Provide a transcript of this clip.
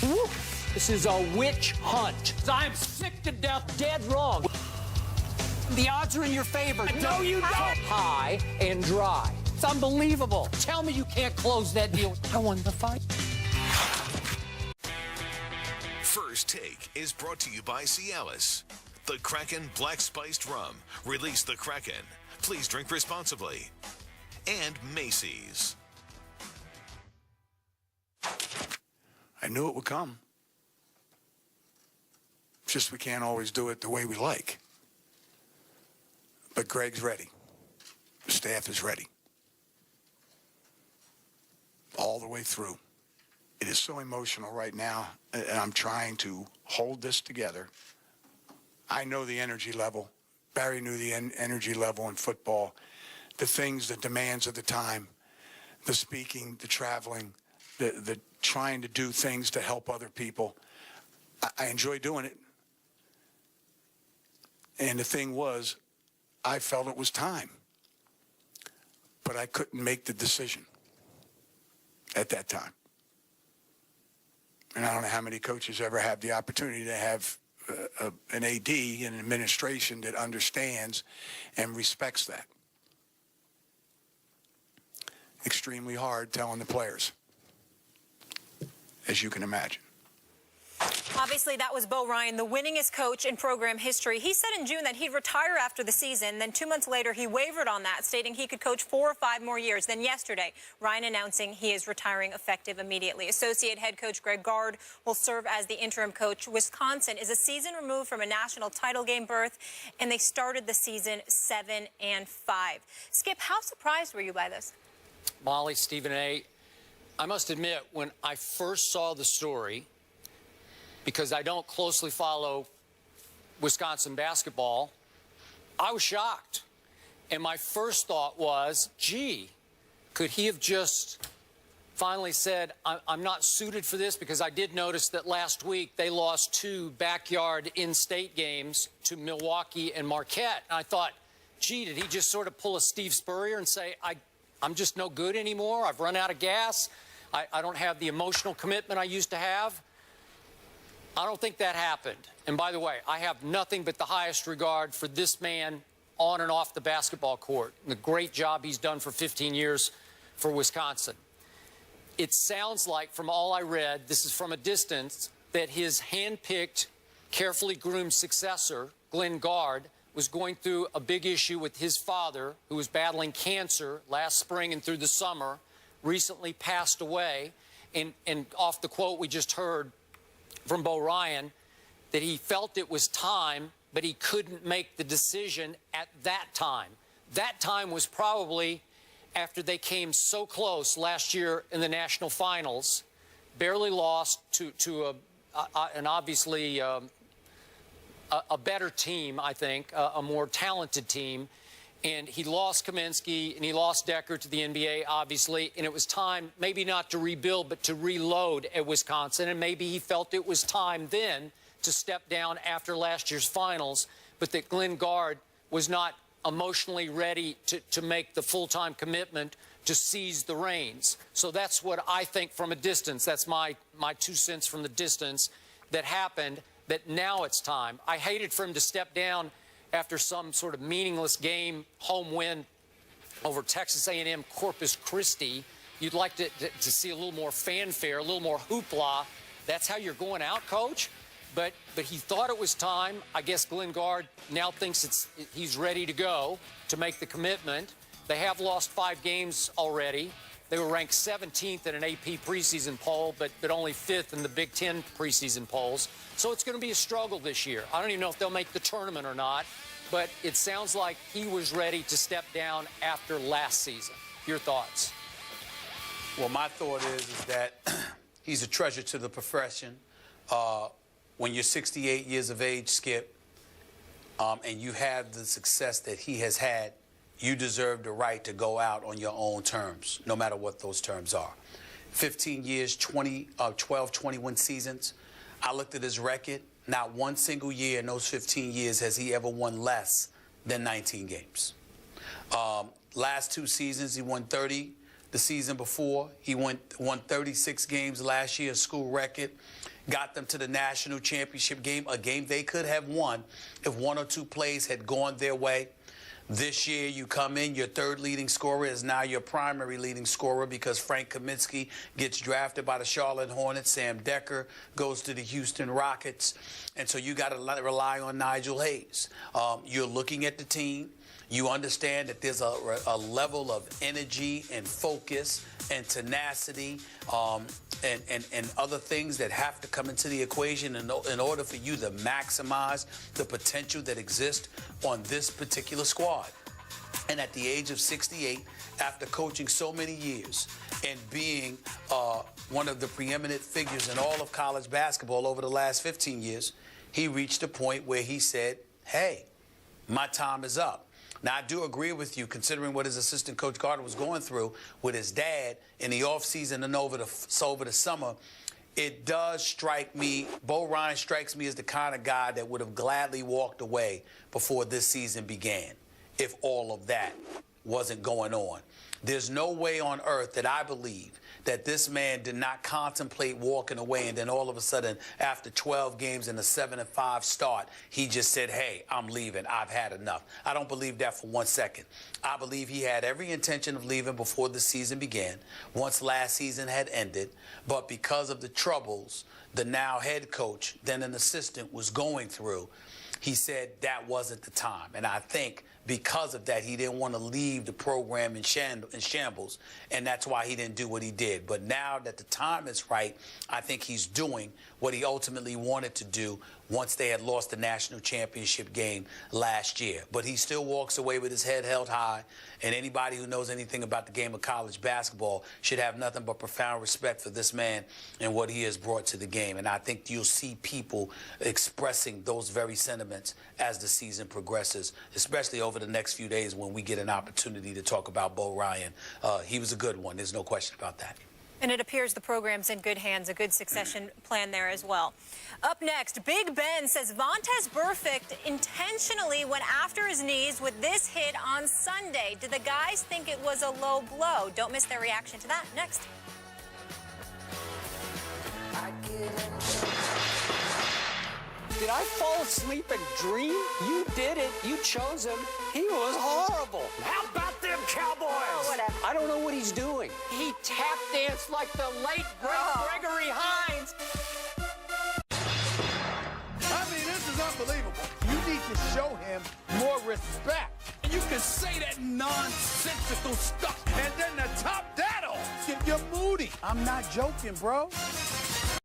Woo. This is a witch hunt. I'm sick to death, dead wrong. The odds are in your favor. No, you don't. High and dry. It's unbelievable. Tell me you can't close that deal. I won the fight. First Take is brought to you by Cialis. The Kraken Black Spiced Rum. Release the Kraken. Please drink responsibly. And Macy's. I knew it would come. Just we can't always do it the way we like. But Greg's ready. The staff is ready. All the way through. It is so emotional right now, and I'm trying to hold this together. I know the energy level. Barry knew the energy level in football. The things, the demands of the time, the speaking, the traveling, the trying to do things to help other people. I enjoy doing it. And the thing was, I felt it was time. But I couldn't make the decision at that time. And I don't know how many coaches ever have the opportunity to have an AD, an administration that understands and respects that. Extremely hard telling the players, as you can imagine. Obviously, that was Bo Ryan, the winningest coach in program history. He said in June that he'd retire after the season. Then 2 months later, he wavered on that, stating he could coach 4 or 5 more years. Then yesterday, Ryan announcing he is retiring effective immediately. Associate head coach Greg Gard will serve as the interim coach. Wisconsin is a season removed from a national title game berth, and they started the season 7-5. Skip, how surprised were you by this? Molly, Stephen A., I must admit, when I first saw the story, because I don't closely follow Wisconsin basketball, I was shocked. And my first thought was, gee, could he have just finally said, I'm not suited for this? Because I did notice that last week they lost 2 backyard in-state games to Milwaukee and Marquette. And I thought, gee, did he just sort of pull a Steve Spurrier and say, I'm just no good anymore? I've run out of gas. I don't have the emotional commitment I used to have. I don't think that happened. And by the way, I have nothing but the highest regard for this man on and off the basketball court and the great job he's done for 15 years for Wisconsin. It sounds like, from all I read, this is from a distance, that his hand-picked, carefully groomed successor, Glenn Gard, was going through a big issue with his father, who was battling cancer last spring and through the summer, recently passed away. And off the quote we just heard from Bo Ryan, that he felt it was time, but he couldn't make the decision at that time. That time was probably after they came so close last year in the national finals, barely lost to an obviously a better team, I think, a more talented team. And he lost Kaminsky and he lost Decker to the NBA, obviously. And it was time maybe not to rebuild, but to reload at Wisconsin. And maybe he felt it was time then to step down after last year's finals, but that Glenn Gard was not emotionally ready to make the full-time commitment to seize the reins. So that's what I think from a distance. That's my 2 cents from the distance that happened, that now it's time. I hated for him to step down after some sort of meaningless game, home win over Texas A&M Corpus Christi. You'd like to see a little more fanfare, a little more hoopla. That's how you're going out, Coach? But he thought it was time. I guess Glenn Gard now thinks he's ready to go to make the commitment. They have lost 5 games already. They were ranked 17th in an AP preseason poll, but only 5th in the Big Ten preseason polls. So it's going to be a struggle this year. I don't even know if they'll make the tournament or not, but it sounds like he was ready to step down after last season. Your thoughts? Well, my thought is that he's a treasure to the profession. When you're 68 years of age, Skip, and you have the success that he has had, you deserve the right to go out on your own terms, no matter what those terms are. 15 years, 12, 21 seasons. I looked at his record. Not one single year in those 15 years has he ever won less than 19 games. Last 2 seasons, he won 30. The season before, he won 36 games last year, a school record. got them to the national championship game, a game they could have won if one or two plays had gone their way. This year, you come in, your third leading scorer is now your primary leading scorer because Frank Kaminsky gets drafted by the Charlotte Hornets. Sam Decker goes to the Houston Rockets. And so you got to rely on Nigel Hayes. You're looking at the team. You understand that there's a level of energy and focus and tenacity and other things that have to come into the equation in order for you to maximize the potential that exists on this particular squad. And at the age of 68, after coaching so many years and being one of the preeminent figures in all of college basketball over the last 15 years, he reached a point where he said, hey, my time is up. Now, I do agree with you, considering what his assistant coach Gardner was going through with his dad in the offseason and over the summer. It does strike me, Bo Ryan strikes me as the kind of guy that would have gladly walked away before this season began if all of that wasn't going on. There's no way on earth that I believe that this man did not contemplate walking away, and then all of a sudden, after 12 games and a 7-5 start, he just said, hey, I'm leaving. I've had enough. I don't believe that for 1 second. I believe he had every intention of leaving before the season began, once last season had ended, but because of the troubles the now head coach, then an assistant, was going through, he said that wasn't the time. And I think because of that, he didn't want to leave the program in shambles, and that's why he didn't do what he did. But now that the time is right, I think he's doing what he ultimately wanted to do once they had lost the national championship game last year. But he still walks away with his head held high, and anybody who knows anything about the game of college basketball should have nothing but profound respect for this man and what he has brought to the game. And I think you'll see people expressing those very sentiments as the season progresses, especially over the next few days when we get an opportunity to talk about Bo Ryan. He was a good one. There's no question about that. And it appears the program's in good hands, a good succession plan there as well. Up next, Big Ben says Vontaze Burfict intentionally went after his knees with this hit on Sunday. Did the guys think it was a low blow? Don't miss their reaction to that next. Did I fall asleep and dream? You did it. You chose him. He was horrible. How about them Cowboys? Oh, whatever. I don't know what he's doing. He tap danced like the late, great Gregory Hines. I mean, this is unbelievable. You need to show him more respect. You can say that nonsensical stuff, and then to top that off, you're moody. I'm not joking, bro.